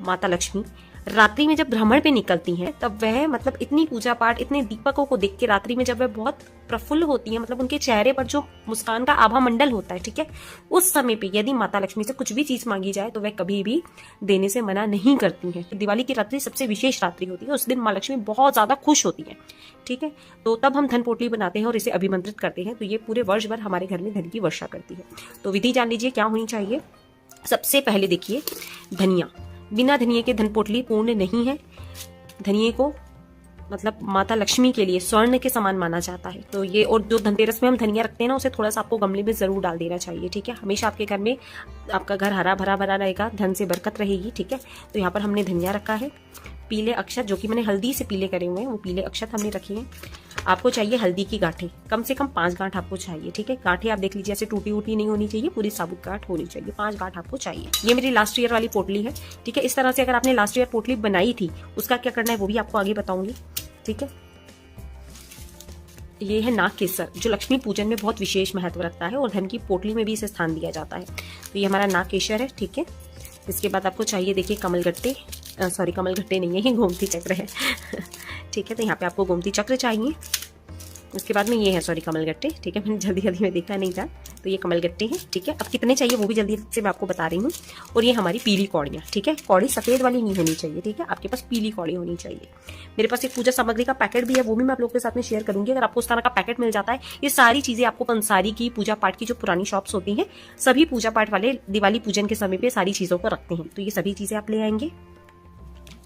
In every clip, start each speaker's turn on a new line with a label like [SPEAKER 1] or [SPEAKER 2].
[SPEAKER 1] माता लक्ष्मी रात्रि में जब भ्रमण पे निकलती हैं, तब वह मतलब इतनी पूजा पाठ, इतने दीपकों को देख के रात्रि में जब वह बहुत प्रफुल्ल होती है, मतलब उनके चेहरे पर जो मुस्कान का आभा मंडल होता है, ठीक है, उस समय पे यदि माता लक्ष्मी से कुछ भी चीज मांगी जाए तो वह कभी भी देने से मना नहीं करती हैं। तो दिवाली की रात्रि सबसे विशेष रात्रि होती है, उस दिन माँ लक्ष्मी बहुत ज्यादा खुश होती है, ठीक है। तो तब हम धन पोटली बनाते हैं और इसे अभिमंत्रित करते हैं, तो ये पूरे वर्ष भर हमारे घर में धन की वर्षा करती है। तो विधि जान लीजिए क्या होनी चाहिए। सबसे पहले देखिए, धनिया, बिना धनिये के धन पोटली पूर्ण नहीं है। धनिये को मतलब माता लक्ष्मी के लिए स्वर्ण के समान माना जाता है। तो ये, और जो धनतेरस में हम धनिया रखते हैं ना, उसे थोड़ा सा आपको गमले में जरूर डाल देना चाहिए, ठीक है। हमेशा आपके घर में आपका घर हरा भरा भरा रहेगा, धन से बरकत रहेगी, ठीक है। तो यहाँ पर हमने धनिया रखा है। पीले अक्षत, जो कि मैंने हल्दी से पीले करे हुए हैं, वो पीले अक्षत हमने रखे हैं। आपको चाहिए हल्दी की गांठें, कम से कम 5 गांठ आपको चाहिए, ठीक है। गांठें आप देख लीजिए, ऐसे टूटी उटी नहीं होनी चाहिए, पूरी साबुत गांठ होनी चाहिए, 5 गांठ आपको चाहिए। ये मेरी लास्ट ईयर वाली पोटली है, ठीक है। इस तरह से अगर आपने लास्ट ईयर पोटली बनाई थी, उसका क्या करना है वो भी आपको आगे बताऊंगी, ठीक है। ये है नाग केसर, जो लक्ष्मी पूजन में बहुत विशेष महत्व रखता है और धन की पोटली में भी इसे स्थान दिया जाता है। तो ये हमारा नाग केसर है, ठीक है। इसके बाद आपको चाहिए देखिए कमलगट्टे, सॉरी कमलगट्टे नहीं है, ये गोमती चक्र है ठीक है। तो यहाँ पे आपको गोमती चक्र चाहिए। उसके बाद में ये है सॉरी कमलगट्टे, ठीक है। मैंने जल्दी जल्दी में देखा नहीं था, तो ये कमलगट्टे हैं, ठीक है। अब कितने चाहिए वो भी जल्दी से मैं आपको बता रही हूँ। और ये हमारी पीली कौड़ियाँ, ठीक है। कौड़ी सफेद वाली नहीं होनी चाहिए, ठीक है, आपके पास पीली कौड़ी होनी चाहिए। मेरे पास एक पूजा सामग्री का पैकेट भी है, वो भी मैं आप लोगों के साथ में शेयर करूंगी। अगर आपको उस तरह का पैकेट मिल जाता है, ये सारी चीजें आपको पंसारी की पूजा पाठ की जो पुरानी शॉप्स होती हैं, सभी पूजा पाठ वाले दिवाली पूजन के समय पे सारी चीजों को रखते हैं, तो ये सभी चीजें आप ले आएंगे।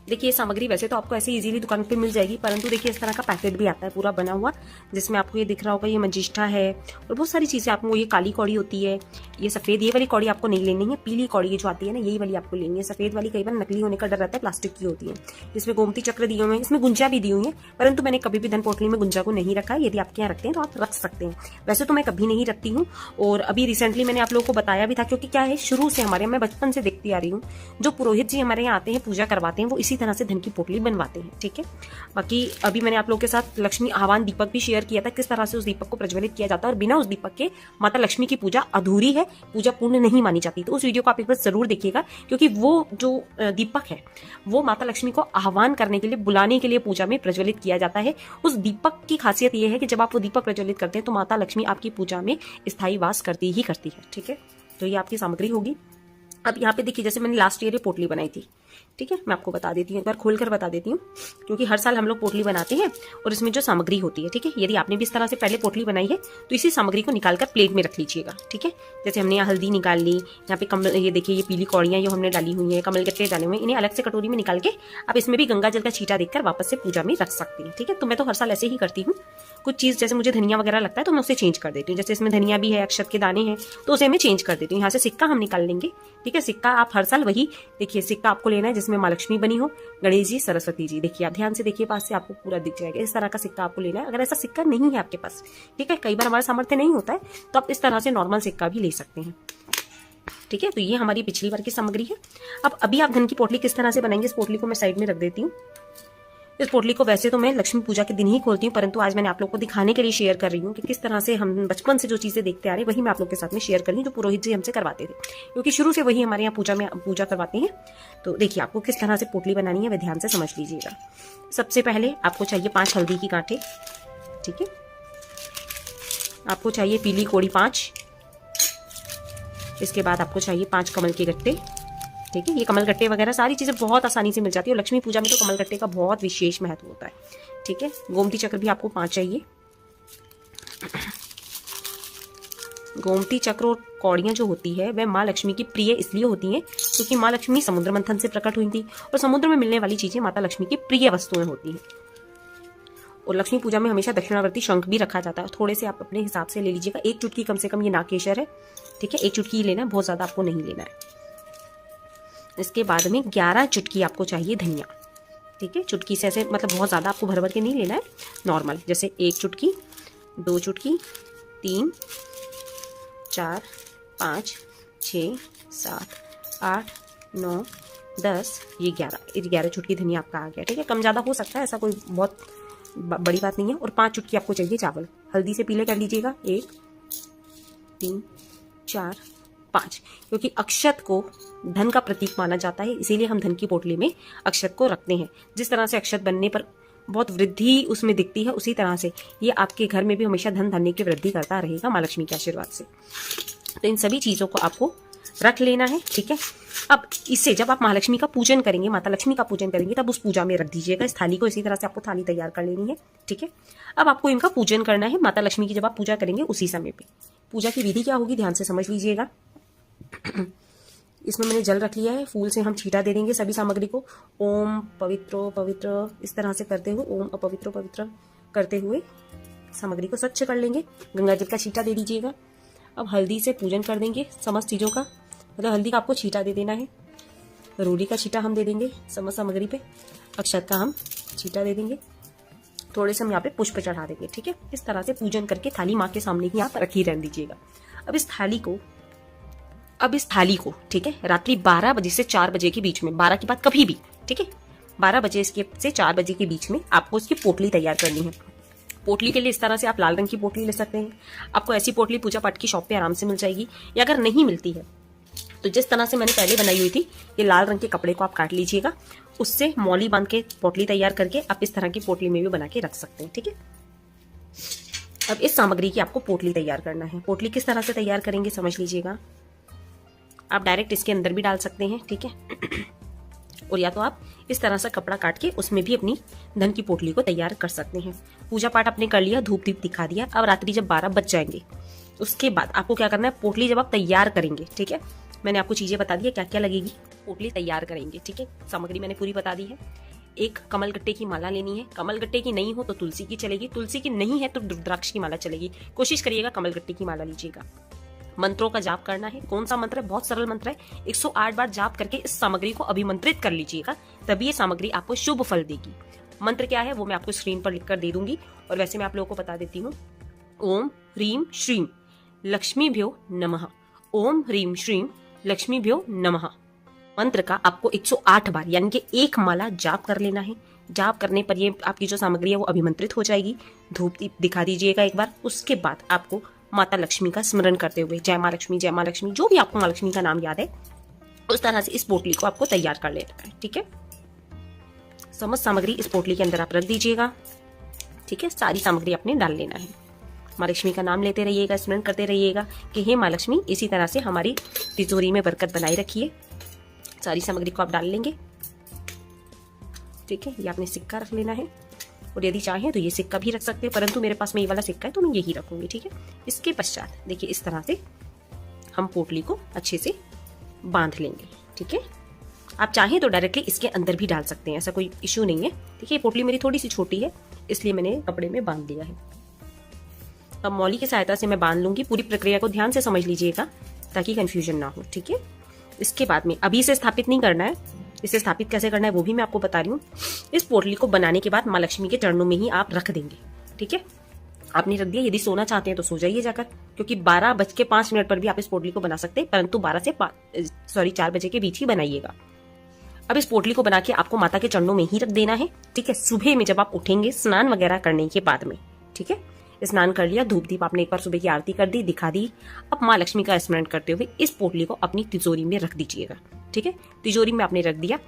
[SPEAKER 1] देखिए सामग्री वैसे तो आपको ऐसे इजीली दुकान पे मिल जाएगी, परंतु देखिए इस तरह का पैकेट भी आता है पूरा बना हुआ, जिसमें आपको ये दिख रहा होगा, ये मंजिष्ठा है और बहुत सारी चीजें आपको, ये काली कौड़ी होती है, ये सफेद, ये वाली कौड़ी आपको नहीं लेनी है, पीली कौड़ी जो आती है ना, यही वाली आपको लेनी है। सफेद वाली कई बार नकली होने का डर रहता है, प्लास्टिक की होती है। इसमें गोमती चक्र दिए हुए हैं, इसमें गुंजा भी दी हुई है, परंतु मैंने कभी भी धन पोटली में गुंजा को नहीं रखा है। यदि आपके यहाँ रखते हैं तो आप रख सकते हैं, वैसे तो मैं कभी नहीं रखती हूँ। और अभी रिसेंटली मैंने आप लोगों को बताया भी था, क्योंकि क्या है, शुरू से हमारे, मैं बचपन से देखती आ रही हूँ, जो पुरोहित जी हमारे यहाँ आते हैं पूजा करवाते हैं, वो इसी तरह से धन की पोटली बनवाते हैं, ठीक है। बाकी अभी मैंने आप लोगों के साथ लक्ष्मी आह्वान दीपक भी शेयर किया था, किस तरह से उस दीपक को प्रज्वलित किया जाता है, और बिना उस दीपक के माता लक्ष्मी की पूजा अधूरी है, पूजा पूर्ण नहीं मानी जाती। तो उस वीडियो को आप एक बार जरूर देखिएगा, क्योंकि वो जो दीपक है वो माता लक्ष्मी को आह्वान करने के लिए, बुलाने के लिए पूजा में प्रज्वलित किया जाता है। उस दीपक की खासियत यह है कि जब आप वो दीपक प्रज्वलित करते हैं तो माता लक्ष्मी आपकी पूजा में स्थायी वास करती ही करती है, ठीक है। तो ये आपकी सामग्री होगी। अब यहाँ पे देखिए, जैसे मैंने लास्ट ईयर ये पोटली बनाई थी, ठीक है, मैं आपको बता देती हूँ, एक बार खोलकर बता देती हूँ, क्योंकि हर साल हम लोग पोटली बनाते हैं और इसमें जो सामग्री होती है, ठीक है। यदि आपने भी इस तरह से पहले पोटली बनाई है तो इसी सामग्री को निकालकर प्लेट में रख लीजिएगा, ठीक है। जैसे हमने यहाँ हल्दी निकाल ली, यहाँ पे कमल, ये देखिए ये पीली कौड़ियाँ जो हमने डाली हुई है, कमलगट्टे डाले हुए हैं, इन्हें अलग से कटोरी में निकाल के आप इसमें भी गंगा जल का छींटा देकर वापस से पूजा में रख सकती हैं, ठीक है। तो मैं तो हर साल ऐसे ही करती हूँ। कुछ चीज़ जैसे मुझे धनिया वगैरह लगता है तो मैं उसे चेंज कर देती हूँ, जैसे इसमें धनिया भी है, अक्षत के दाने हैं, तो उसे मैं चेंज कर देती हूँ। यहाँ से सिक्का हम निकाल लेंगे, ठीक है। सिक्का आप हर साल वही देखिए, सिक्का आपको लेना है जिसमें माँ लक्ष्मी बनी हो, गणेश जी, सरस्वती जी, देखिए आप ध्यान से देखिए, पास से आपको पूरा दिख जाएगा, इस तरह का सिक्का आपको लेना है। अगर ऐसा सिक्का नहीं है आपके पास, ठीक है, कई बार हमारा सामर्थ्य नहीं होता है, तो आप इस तरह से नॉर्मल सिक्का भी ले सकते हैं, ठीक है। तो ये हमारी पिछली बार की सामग्री है। अब अभी आप धन की पोटली किस तरह से बनाएंगे, इस पोटली को मैं साइड में रख देती हूँ। इस पोटली को वैसे तो मैं लक्ष्मी पूजा के दिन ही खोलती हूँ, परंतु आज मैंने आप लोग को दिखाने के लिए शेयर कर रही हूँ कि किस तरह से हम बचपन से जो चीजें देखते आ रहे हैं वही मैं आप लोग के साथ में शेयर कर रही हूँ, जो पुरोहित जी हमसे करवाते थे, क्योंकि शुरू से वही हमारे यहाँ पूजा करवाते हैं। तो देखिए आपको किस तरह से पोटली बनानी है वह ध्यान से समझ लीजिएगा। सबसे पहले आपको चाहिए 5 हल्दी की गांठें, ठीक है। आपको चाहिए पीली कौड़ी 5। इसके बाद आपको चाहिए 5 कमल के गट्टे, ठीक है। ये कमल गट्टे वगैरह सारी चीजें बहुत आसानी से मिल जाती है, और लक्ष्मी पूजा में तो कमल गट्टे का बहुत विशेष महत्व होता है, ठीक है। गोमती चक्र भी आपको 5 चाहिए। गोमती चक्र और कौड़ियां जो होती है वह माँ लक्ष्मी की प्रिय इसलिए होती हैं क्योंकि माँ लक्ष्मी समुद्र मंथन से प्रकट हुई थी, और समुद्र में मिलने वाली चीजें माता लक्ष्मी की प्रिय वस्तुएं होती हैं। और लक्ष्मी पूजा में हमेशा दक्षिणावर्ती शंख भी रखा जाता है, थोड़े से आप अपने हिसाब से ले लीजिएगा, 1 चुटकी कम से कम, ये नागकेशर है, ठीक है, 1 चुटकी ही लेना, बहुत ज्यादा आपको नहीं लेना है। इसके बाद में 11 चुटकी आपको चाहिए धनिया, ठीक है। चुटकी से ऐसे मतलब बहुत ज़्यादा आपको भर भर के नहीं लेना है, नॉर्मल, जैसे 1 चुटकी, 2 चुटकी, 3, 4, 5, 6, 7, 8, 9, 10, ये 11 चुटकी धनिया आपका आ गया, ठीक है। कम ज़्यादा हो सकता है, ऐसा कोई बहुत बड़ी बात नहीं है। और 5 चुटकी आपको चाहिए चावल, हल्दी से पीले कर लीजिएगा, 1, 3, 4, 5, क्योंकि अक्षत को धन का प्रतीक माना जाता है, इसीलिए हम धन की पोटली में अक्षत को रखते हैं। जिस तरह से अक्षत बनने पर बहुत वृद्धि उसमें दिखती है, उसी तरह से ये आपके घर में भी हमेशा धन धान्य की वृद्धि करता रहेगा माँ लक्ष्मी के आशीर्वाद से। तो इन सभी चीजों को आपको रख लेना है, ठीक है। अब इससे जब आप महालक्ष्मी का पूजन करेंगे, माता लक्ष्मी का पूजन करेंगे, तब उस पूजा में रख दीजिएगा इस थाली को। इसी तरह से आपको थाली तैयार कर लेनी है, ठीक है। अब आपको इनका पूजन करना है माता लक्ष्मी की, जब आप पूजा करेंगे उसी समय पे। पूजा की विधि क्या होगी ध्यान से समझ लीजिएगा। इसमें मैंने जल रख लिया है, फूल से हम छींटा दे देंगे सभी सामग्री को। ओम पवित्रो पवित्र इस तरह से करते हुए, ओम अपवित्रो पवित्र करते हुए सामग्री को स्वच्छ कर लेंगे। गंगा जल का छींटा दे दीजिएगा। अब हल्दी से पूजन कर देंगे समस्त चीज़ों का, मतलब हल्दी का आपको छींटा दे देना है। रूढ़ी का छींटा हम दे देंगे समस्त सामग्री पे। अक्षत का हम छींटा दे देंगे। थोड़े से हम यहाँ पे पुष्प चढ़ा देंगे, ठीक है। इस तरह से पूजन करके थाली माँ के सामने ही आप रखी रहने दीजिएगा। अब इस थाली को ठीक है, रात्रि 12 बजे से 4 बजे के बीच में, 12 के बाद कभी भी, ठीक है, 12 बजे से 4 बजे के बीच में आपको इसकी पोटली तैयार करनी है। पोटली के लिए इस तरह से आप लाल रंग की पोटली ले सकते हैं। आपको ऐसी पोटली पूजा पाठ की शॉप पे आराम से मिल जाएगी, या अगर नहीं मिलती है तो जिस तरह से मैंने पहले बनाई हुई थी, ये लाल रंग के कपड़े को आप काट लीजिएगा, उससे मौली बांध के पोटली तैयार करके आप इस तरह की पोटली में भी बना के रख सकते हैं, ठीक है। अब इस सामग्री की आपको पोटली तैयार करना है। पोटली किस तरह से तैयार करेंगे समझ लीजिएगा। आप डायरेक्ट इसके अंदर भी डाल सकते हैं, ठीक है, और या तो आप इस तरह से कपड़ा काट के उसमें भी अपनी धन की पोटली को तैयार कर सकते हैं। पूजा पाठ आपने कर लिया, धूप दीप दिखा दिया। अब रात्रि जब 12 बज जाएंगे उसके बाद आपको क्या करना है, पोटली जब आप तैयार करेंगे, ठीक है, मैंने आपको चीजें बता दी है क्या क्या लगेगी। पोटली तैयार करेंगे, ठीक है, सामग्री मैंने पूरी बता दी है। एक कमलगट्टे की माला लेनी है। कमलगट्टे की नहीं हो तो तुलसी की चलेगी, तुलसी की नहीं है तो रुद्राक्ष की माला चलेगी। कोशिश करिएगा कमलगट्टे की माला लीजिएगा। मंत्रों का जाप करना है। कौन सा मंत्र है? बहुत सरल मंत्र है। 108 बार जाप करके इस सामग्री को अभिमंत्रित कर लीजिएगा, तभी ये सामग्री आपको शुभ फल देगी। मंत्र क्या है वो मैं आपको स्क्रीन पर लिखकर दे दूंगी, और वैसे मैं आप लोगों को बता देती हूँ। ओम ह्रीम श्रीम लक्ष्मीभ्यो नमः। ओम ह्रीम श्रीम लक्ष्मीभ्यो नमः मंत्र का आपको 108 बार यानी कि एक माला जाप कर लेना है। जाप करने पर ये आपकी जो सामग्री है वो अभिमंत्रित हो जाएगी। धूप दीप दिखा दीजिएगा एक बार। उसके बाद आपको माता लक्ष्मी का स्मरण करते हुए जय माँ लक्ष्मी, जो भी आपको माँ लक्ष्मी का नाम याद है उस तरह से इस पोटली को आपको तैयार कर लेना है, ठीक है। समस्त सामग्री इस पोटली के अंदर आप रख दीजिएगा, ठीक है। सारी सामग्री आपने डाल लेना है। माँ लक्ष्मी का नाम लेते रहिएगा, स्मरण करते रहिएगा कि हे माँ लक्ष्मी, इसी तरह से हमारी तिजोरी में बरकत बनाए रखिए। सारी सामग्री को आप डाल लेंगे, ठीक है। ये आपने सिक्का रख लेना है, और यदि चाहें तो ये सिक्का भी रख सकते हैं, परंतु मेरे पास में ये वाला सिक्का है तो मैं यही रखूंगी, ठीक है। इसके पश्चात देखिए इस तरह से हम पोटली को अच्छे से बांध लेंगे, ठीक है। आप चाहें तो डायरेक्टली इसके अंदर भी डाल सकते हैं, ऐसा कोई इश्यू नहीं है, ठीक है। ये पोटली मेरी थोड़ी सी छोटी है इसलिए मैंने कपड़े में बांध दिया है। अब मौली की सहायता से मैं बांध लूंगी। पूरी प्रक्रिया को ध्यान से समझ लीजिएगा ताकि कंफ्यूजन ना हो, ठीक है। इसके बाद में अभी इसे स्थापित नहीं करना है, इसे स्थापित कैसे करना है वो भी मैं आपको बता रही हूँ। इस पोटली को बनाने के बाद माँ लक्ष्मी के चरणों में ही आप रख देंगे, ठीक है। आपने रख दिया। यदि सोना चाहते हैं तो सो जाइए जाकर, क्योंकि 12:05 पर भी आप इस पोटली को बना सकते हैं, परंतु 4 बजे के बीच ही बनाइएगा। अब इस पोटली को बना के आपको माता के चरणों में ही रख देना है, ठीक है। सुबह में जब आप उठेंगे स्नान वगैरह करने के बाद में, ठीक है, स्नान कर लिया, धूप दीप आपने एक बार सुबह की आरती कर दी, दिखा दी। अब माँ लक्ष्मी का स्मरण करते हुए इस पोटली को अपनी तिजोरी में रख दीजिएगा, ठीक है। तिजोरी में आपने रख दिया।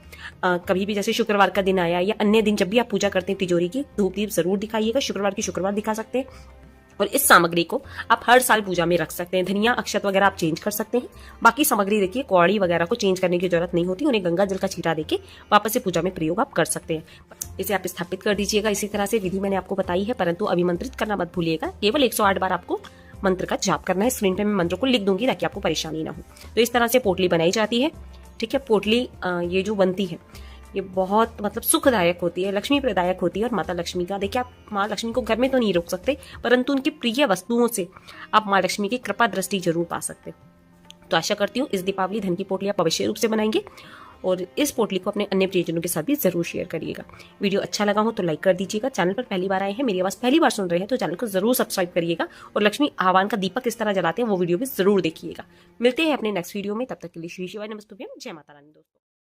[SPEAKER 1] कभी भी जैसे शुक्रवार का दिन आया या अन्य दिन जब भी आप पूजा करते हैं तिजोरी की, धूप दीप जरूर दिखाइएगा। शुक्रवार की शुक्रवार दिखा सकते हैं, और इस सामग्री को आप हर साल पूजा में रख सकते हैं। धनिया अक्षत वगैरह आप चेंज कर सकते हैं। बाकी सामग्री देखिए कौड़ी वगैरह को चेंज करने की जरूरत नहीं होती, उन्हें गंगा जल का छींटा देके वापस से पूजा में प्रयोग आप कर सकते हैं। इसे आप स्थापित कर दीजिएगा। इसी तरह से विधि मैंने आपको बताई है, परंतु अभिमंत्रित करना मत भूलिएगा। केवल 108 बार आपको मंत्र का जाप करना है। स्क्रीन पे मैं मंत्र को लिख दूंगी ताकि आपको परेशानी ना हो। तो इस तरह से पोटली बनाई जाती है, ठीक है। पोटली ये जो बनती है ये बहुत मतलब सुखदायक होती है, लक्ष्मी प्रदायक होती है। और माता लक्ष्मी का देखिए, आप माँ लक्ष्मी को घर में तो नहीं रोक सकते, परंतु उनकी प्रिय वस्तुओं से आप माँ लक्ष्मी की कृपा दृष्टि जरूर पा सकते हैं। तो आशा करती हूँ इस दीपावली धन की पोटली आप अवश्य रूप से बनाएंगे, और इस पोटली को अपने अन्य प्रियजनों के साथ भी जरूर शेयर करिएगा। वीडियो अच्छा लगा हो तो लाइक कर दीजिएगा। चैनल पर पहली बार आए हैं, मेरी आवाज पहली बार सुन रहे हैं तो चैनल को जरूर सब्सक्राइब करिएगा, और लक्ष्मी आह्वान का दीपक किस तरह जलाते हैं वो वीडियो भी जरूर देखिएगा। मिलते हैं अपने नेक्स्ट वीडियो में, तब तक के लिए श्री शिवाय नमस्तुभ्यम। जय माता रानी दोस्तों।